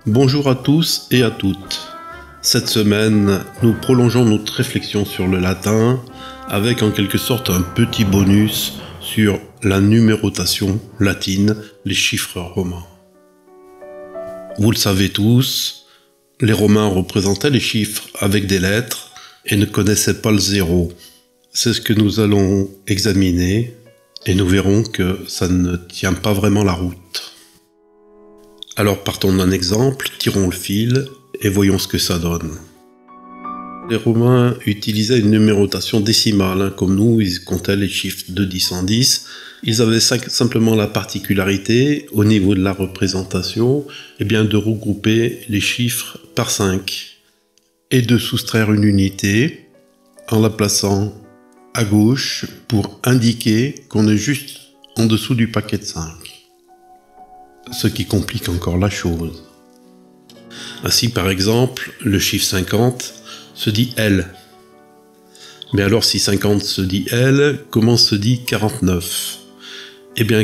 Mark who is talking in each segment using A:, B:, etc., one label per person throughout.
A: Bonjour à tous et à toutes. Cette semaine, nous prolongeons notre réflexion sur le latin avec en quelque sorte un petit bonus sur la numérotation latine, les chiffres romains. Vous le savez tous, les Romains représentaient les chiffres avec des lettres et ne connaissaient pas le zéro. C'est ce que nous allons examiner et nous verrons que ça ne tient pas vraiment la route. Alors partons d'un exemple, tirons le fil et voyons ce que ça donne. Les Romains utilisaient une numérotation décimale, comme nous, ils comptaient les chiffres de 10 en 10. Ils avaient simplement la particularité, au niveau de la représentation, de regrouper les chiffres par 5 et de soustraire une unité en la plaçant à gauche pour indiquer qu'on est juste en dessous du paquet de 5. Ce qui complique encore la chose. Ainsi, par exemple, le chiffre 50 se dit L. Mais alors, si 50 se dit L, comment se dit 49 ?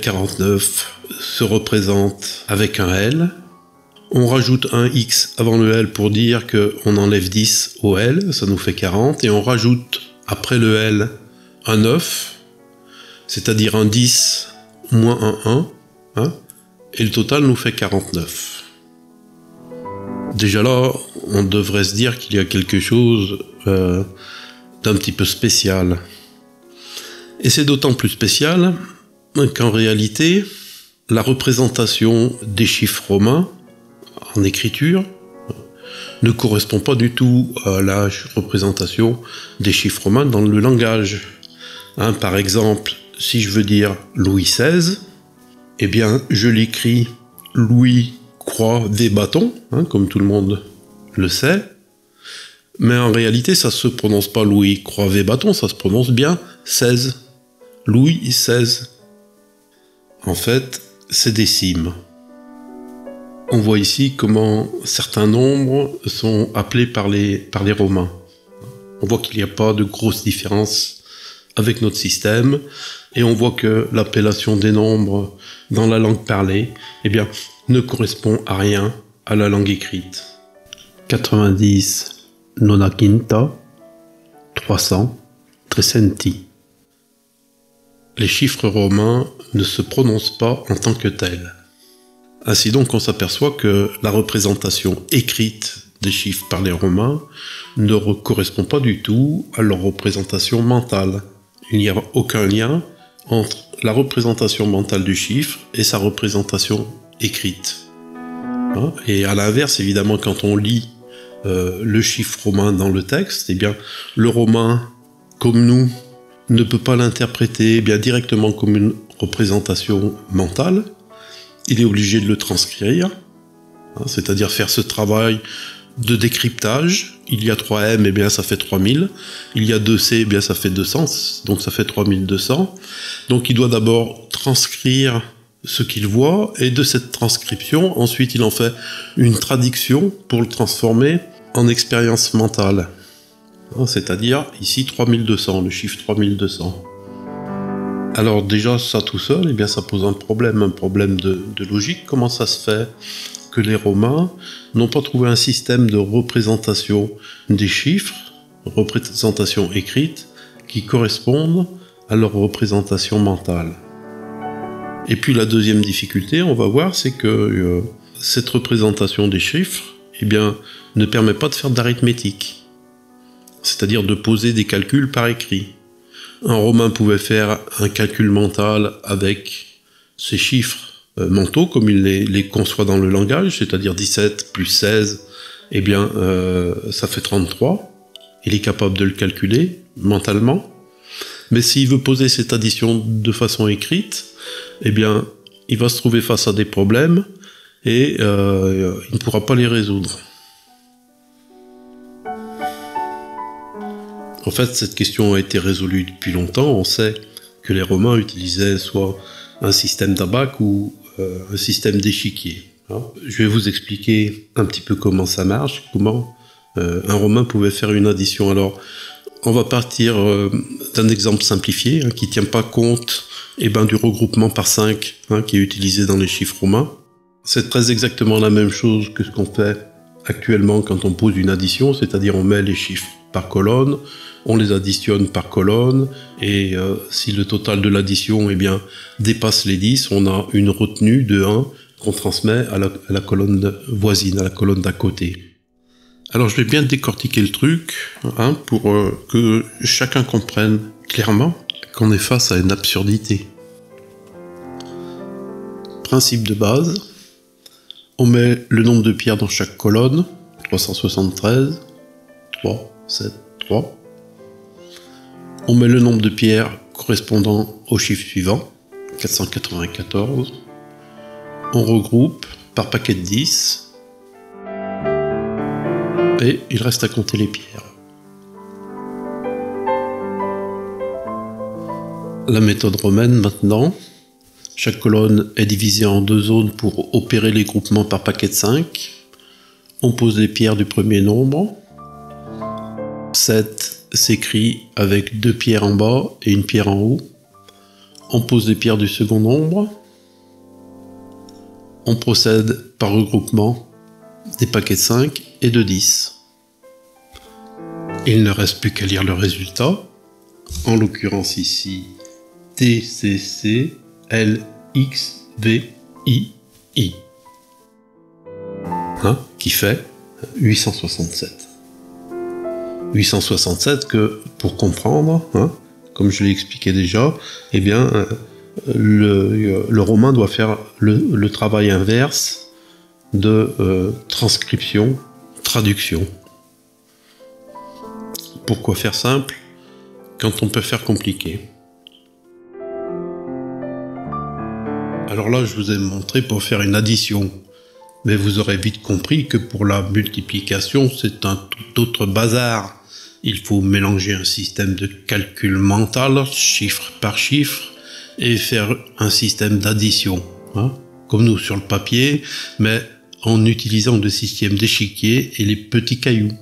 A: 49 se représente avec un L. On rajoute un X avant le L pour dire qu'on enlève 10 au L, ça nous fait 40, et on rajoute après le L un 9, c'est-à-dire un 10 moins un 1, et le total nous fait 49. Déjà là, on devrait se dire qu'il y a quelque chose d'un petit peu spécial. Et c'est d'autant plus spécial qu'en réalité, la représentation des chiffres romains en écriture ne correspond pas du tout à la représentation des chiffres romains dans le langage. Par exemple, si je veux dire Louis XVI, je l'écris Louis croix V bâton, comme tout le monde le sait, mais en réalité ça se prononce pas Louis croix V bâton, ça se prononce bien 16, Louis XVI. En fait, c'est décime. On voit ici comment certains nombres sont appelés par les Romains. On voit qu'il n'y a pas de grosse différence avec notre système, et on voit que l'appellation des nombres dans la langue parlée, ne correspond à rien à la langue écrite. 90 nona quinta, 300 trecenti. Les chiffres romains ne se prononcent pas en tant que tels. Ainsi donc, on s'aperçoit que la représentation écrite des chiffres par les Romains ne correspond pas du tout à leur représentation mentale. Il n'y a aucun lien entre la représentation mentale du chiffre et sa représentation écrite. Et à l'inverse, évidemment, quand on lit le chiffre romain dans le texte, le romain, comme nous, ne peut pas l'interpréter directement comme une représentation mentale. Il est obligé de le transcrire, c'est-à-dire faire ce travail de décryptage. Il y a 3 M, ça fait 3000. Il y a 2 C, ça fait 200, donc ça fait 3200. Donc il doit d'abord transcrire ce qu'il voit, et de cette transcription, ensuite il en fait une traduction pour le transformer en expérience mentale. C'est-à-dire, ici, 3200, le chiffre 3200. Alors déjà, ça tout seul, ça pose un problème de logique. Comment ça se fait que les Romains n'ont pas trouvé un système de représentation des chiffres, représentation écrite, qui correspondent à leur représentation mentale? Et puis la deuxième difficulté, on va voir, c'est que cette représentation des chiffres, ne permet pas de faire d'arithmétique, c'est-à-dire de poser des calculs par écrit. Un Romain pouvait faire un calcul mental avec ces chiffres mentaux, comme il les conçoit dans le langage, c'est-à-dire 17 plus 16, ça fait 33. Il est capable de le calculer mentalement. Mais s'il veut poser cette addition de façon écrite, il va se trouver face à des problèmes et il ne pourra pas les résoudre. En fait, cette question a été résolue depuis longtemps. On sait que les Romains utilisaient soit un système d'abaque ou un système d'échiquier. Je vais vous expliquer un petit peu comment ça marche, comment un Romain pouvait faire une addition. Alors, on va partir d'un exemple simplifié qui ne tient pas compte du regroupement par 5 qui est utilisé dans les chiffres romains. C'est très exactement la même chose que ce qu'on fait actuellement quand on pose une addition, c'est-à-dire on met les chiffres par colonne, on les additionne par colonne, et si le total de l'addition dépasse les 10, on a une retenue de 1 qu'on transmet à la colonne voisine, à la colonne d'à côté. Alors je vais bien décortiquer le truc pour que chacun comprenne clairement qu'on est face à une absurdité. Principe de base, on met le nombre de pierres dans chaque colonne, 373, 3, 7, 3. On met le nombre de pierres correspondant au chiffre suivant, 494. On regroupe par paquet de 10. Et il reste à compter les pierres. La méthode romaine maintenant. Chaque colonne est divisée en 2 zones pour opérer les groupements par paquet de 5. On pose les pierres du premier nombre. 7 s'écrit avec 2 pierres en bas et une pierre en haut. On pose les pierres du second nombre. On procède par regroupement des paquets de 5 et de 10. Il ne reste plus qu'à lire le résultat, en l'occurrence ici TCC LXVII, qui fait 867. 867 que, pour comprendre, comme je l'ai expliqué déjà, le romain doit faire le travail inverse de transcription, traduction. Pourquoi faire simple quand on peut faire compliqué? Alors là, je vous ai montré pour faire une addition, mais vous aurez vite compris que pour la multiplication, c'est un tout autre bazar. Il faut mélanger un système de calcul mental, chiffre par chiffre, et faire un système d'addition, comme nous sur le papier, mais en utilisant le système d'échiquier et les petits cailloux.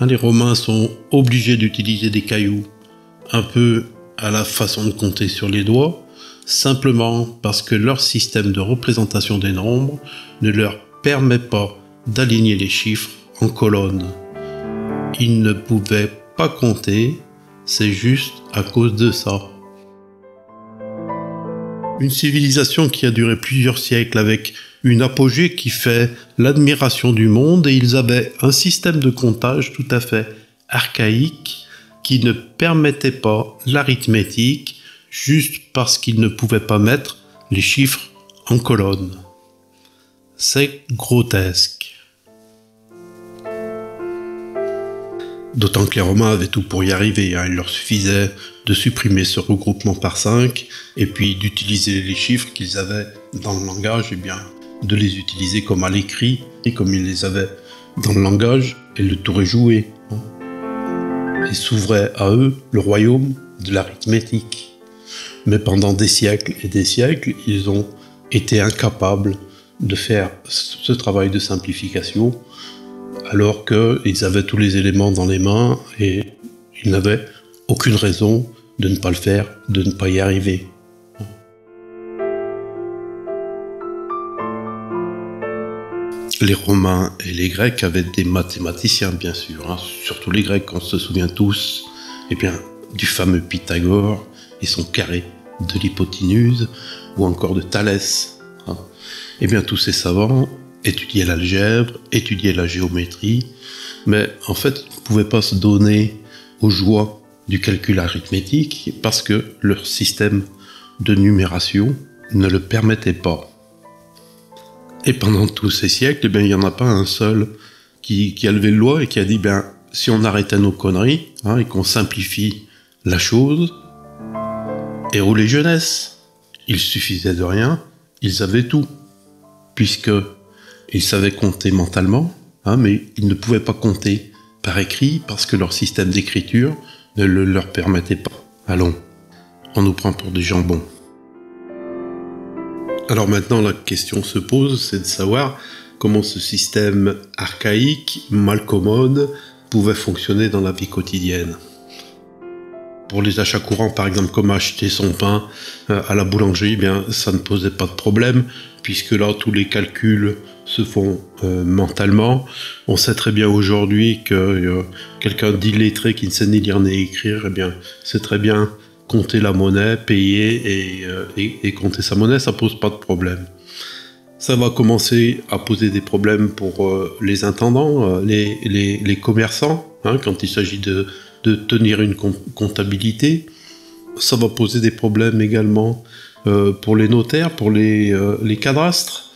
A: Les Romains sont obligés d'utiliser des cailloux un peu à la façon de compter sur les doigts, simplement parce que leur système de représentation des nombres ne leur permet pas d'aligner les chiffres en colonnes. Ils ne pouvaient pas compter, c'est juste à cause de ça. Une civilisation qui a duré plusieurs siècles avec une apogée qui fait l'admiration du monde, et ils avaient un système de comptage tout à fait archaïque qui ne permettait pas l'arithmétique juste parce qu'ils ne pouvaient pas mettre les chiffres en colonne. C'est grotesque. D'autant que les Romains avaient tout pour y arriver, il leur suffisait de supprimer ce regroupement par 5 et puis d'utiliser les chiffres qu'ils avaient dans le langage, de les utiliser comme à l'écrit et comme ils les avaient dans le langage, et le tour est joué. Et s'ouvrait à eux le royaume de l'arithmétique. Mais pendant des siècles et des siècles, ils ont été incapables de faire ce travail de simplification, alors qu'ils avaient tous les éléments dans les mains et ils n'avaient aucune raison de ne pas le faire, de ne pas y arriver. Les Romains et les Grecs avaient des mathématiciens, bien sûr, surtout les Grecs, on se souvient tous du fameux Pythagore et son carré de l'hypoténuse, ou encore de Thalès. Tous ces savants étudiaient l'algèbre, étudiaient la géométrie, mais en fait ils ne pouvaient pas se donner aux joies du calcul arithmétique parce que leur système de numération ne le permettait pas. Et pendant tous ces siècles, il n'y en a pas un seul qui a levé le doigt et qui a dit si on arrêtait nos conneries et qu'on simplifie la chose, héros les jeunesses, il suffisait de rien, ils avaient tout, puisqu'ils savaient compter mentalement, mais ils ne pouvaient pas compter par écrit parce que leur système d'écriture ne le leur permettait pas. Allons, on nous prend pour des jambons. Alors maintenant, la question se pose, c'est de savoir comment ce système archaïque, mal commode, pouvait fonctionner dans la vie quotidienne. pour les achats courants, par exemple, comme acheter son pain à la boulangerie, eh bien, ça ne posait pas de problème, puisque là, tous les calculs se font mentalement. On sait très bien aujourd'hui que quelqu'un d'illettré qui ne sait ni lire ni écrire, eh bien, c'est très bien compter la monnaie, payer et compter sa monnaie, ça pose pas de problème. Ça va commencer à poser des problèmes pour les intendants, les commerçants, hein, quand il s'agit de tenir une comptabilité. Ça va poser des problèmes également pour les notaires, pour les cadastres,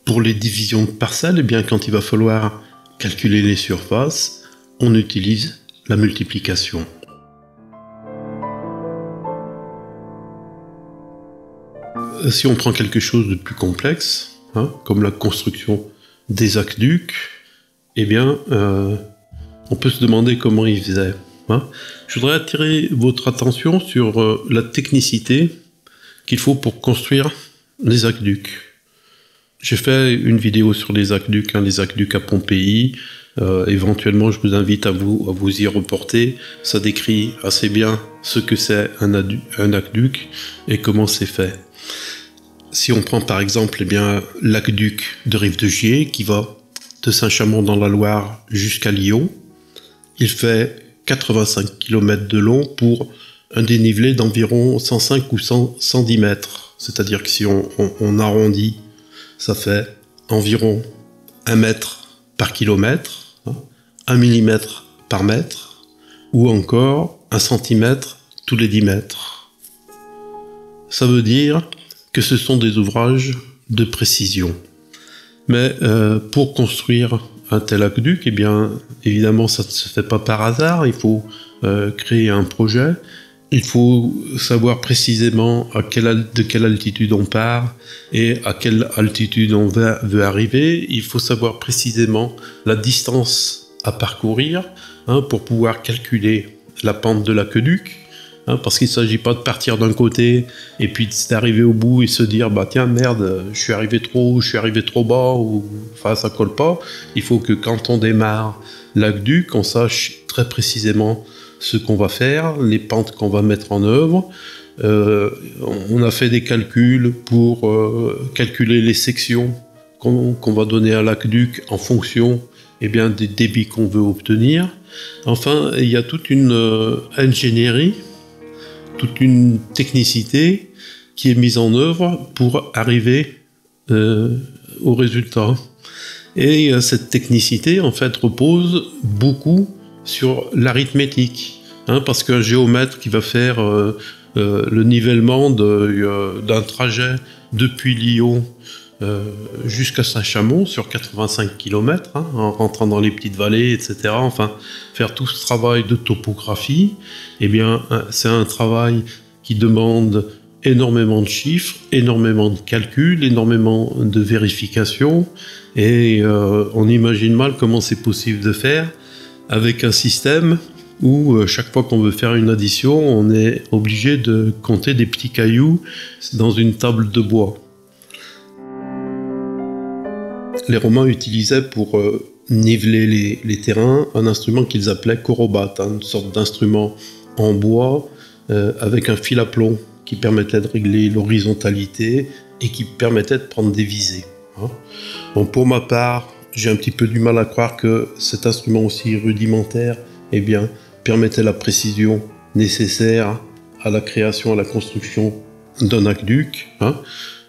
A: pour les divisions de parcelles. Eh bien, quand il va falloir calculer les surfaces, on utilise la multiplication. Si on prend quelque chose de plus complexe, hein, comme la construction des aqueducs, eh bien, on peut se demander comment ils faisaient. Hein. Je voudrais attirer votre attention sur la technicité qu'il faut pour construire les aqueducs. J'ai fait une vidéo sur les aqueducs à Pompéi. Éventuellement, je vous invite à vous y reporter. Ça décrit assez bien ce que c'est un aqueduc et comment c'est fait. Si on prend par exemple l'aqueduc de Rive-de-Gier qui va de Saint-Chamond dans la Loire jusqu'à Lyon, il fait 85 km de long pour un dénivelé d'environ 105 ou 110 mètres. C'est-à-dire que si on arrondit, ça fait environ 1 mètre par kilomètre, 1 mm par mètre, ou encore 1 cm tous les 10 mètres. Ça veut dire que ce sont des ouvrages de précision. Mais pour construire un tel aqueduc, eh bien, évidemment, ça ne se fait pas par hasard. Il faut créer un projet. Il faut savoir précisément de quelle altitude on part et à quelle altitude on veut arriver. Il faut savoir précisément la distance à parcourir, hein, pour pouvoir calculer la pente de l'aqueduc. Hein, parce qu'il ne s'agit pas de partir d'un côté et puis d'arriver au bout et se dire bah tiens merde, je suis arrivé trop haut, je suis arrivé trop bas, ou enfin ça colle pas. Il faut que quand on démarre l'aqueduc, on sache très précisément ce qu'on va faire, les pentes qu'on va mettre en œuvre. On a fait des calculs pour calculer les sections qu'on va donner à l'aqueduc en fonction des débits qu'on veut obtenir. Enfin, il y a toute une ingénierie, toute une technicité qui est mise en œuvre pour arriver au résultat. Et cette technicité, en fait, repose beaucoup sur l'arithmétique. Hein, parce qu'un géomètre qui va faire le nivellement d'un trajet depuis Lyon jusqu'à Saint-Chamond sur 85 km, hein, en rentrant dans les petites vallées, etc. Enfin, faire tout ce travail de topographie, eh bien, c'est un travail qui demande énormément de chiffres, énormément de calculs, énormément de vérifications, et on imagine mal comment c'est possible de faire avec un système où chaque fois qu'on veut faire une addition, on est obligé de compter des petits cailloux dans une table de bois. Les Romains utilisaient pour niveler les terrains un instrument qu'ils appelaient corobate, une sorte d'instrument en bois avec un fil à plomb qui permettait de régler l'horizontalité et qui permettait de prendre des visées. Hein. Bon, pour ma part, j'ai un petit peu du mal à croire que cet instrument aussi rudimentaire permettait la précision nécessaire à la création, à la construction d'un aqueduc. Hein.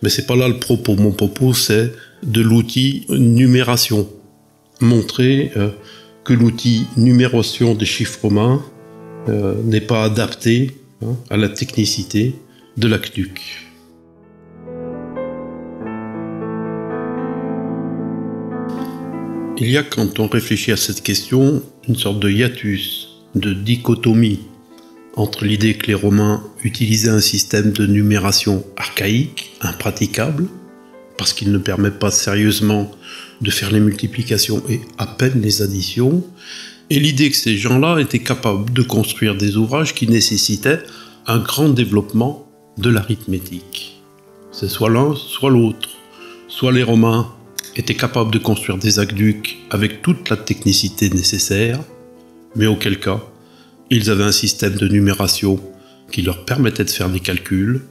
A: Mais c'est pas là le propos. Mon propos, c'est de l'outil numération. Montrer que l'outil numération des chiffres romains n'est pas adapté à la technicité de l'aqueduc. Il y a, quand on réfléchit à cette question, une sorte de hiatus, de dichotomie entre l'idée que les Romains utilisaient un système de numération archaïque, impraticable, parce qu'il ne permet pas sérieusement de faire les multiplications et à peine les additions, et l'idée que ces gens-là étaient capables de construire des ouvrages qui nécessitaient un grand développement de l'arithmétique. C'est soit l'un, soit l'autre. Soit les Romains étaient capables de construire des aqueducs avec toute la technicité nécessaire, mais auquel cas, ils avaient un système de numération qui leur permettaient de faire des calculs,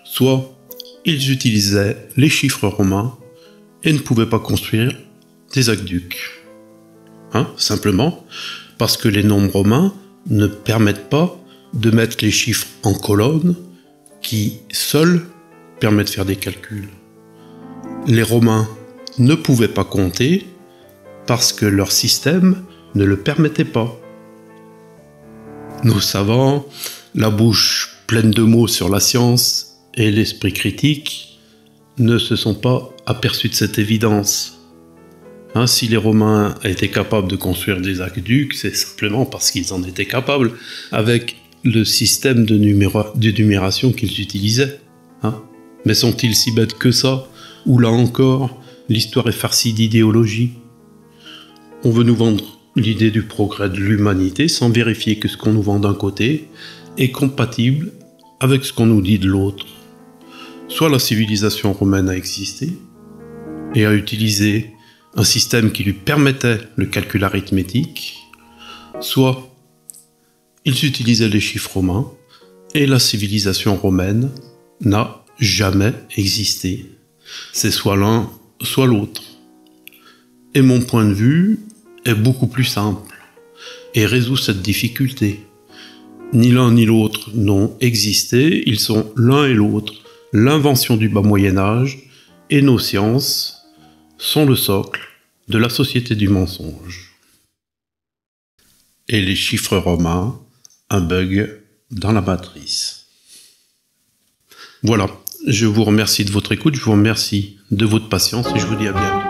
A: soit ils utilisaient les chiffres romains et ne pouvaient pas construire des aqueducs. Simplement parce que les nombres romains ne permettent pas de mettre les chiffres en colonnes qui seuls permettent de faire des calculs. Les Romains ne pouvaient pas compter parce que leur système ne le permettait pas. Nos savants, la bouche pleine de mots sur la science et l'esprit critique, ne se sont pas aperçus de cette évidence. Si les Romains étaient capables de construire des aqueducs, c'est simplement parce qu'ils en étaient capables, avec le système de numération qu'ils utilisaient. Mais sont-ils si bêtes que ça? Ou là encore, l'histoire est farcie d'idéologie. On veut nous vendre l'idée du progrès de l'humanité sans vérifier que ce qu'on nous vend d'un côté est compatible avec ce qu'on nous dit de l'autre. Soit la civilisation romaine a existé et a utilisé un système qui lui permettait le calcul arithmétique, soit ils utilisaient les chiffres romains et la civilisation romaine n'a jamais existé. C'est soit l'un, soit l'autre. Et mon point de vue est beaucoup plus simple et résout cette difficulté. Ni l'un ni l'autre n'ont existé, ils sont l'un et l'autre, l'invention du bas Moyen-Âge, et nos sciences sont le socle de la société du mensonge. Et les chiffres romains, un bug dans la matrice. Voilà, je vous remercie de votre écoute, je vous remercie de votre patience et je vous dis à bientôt.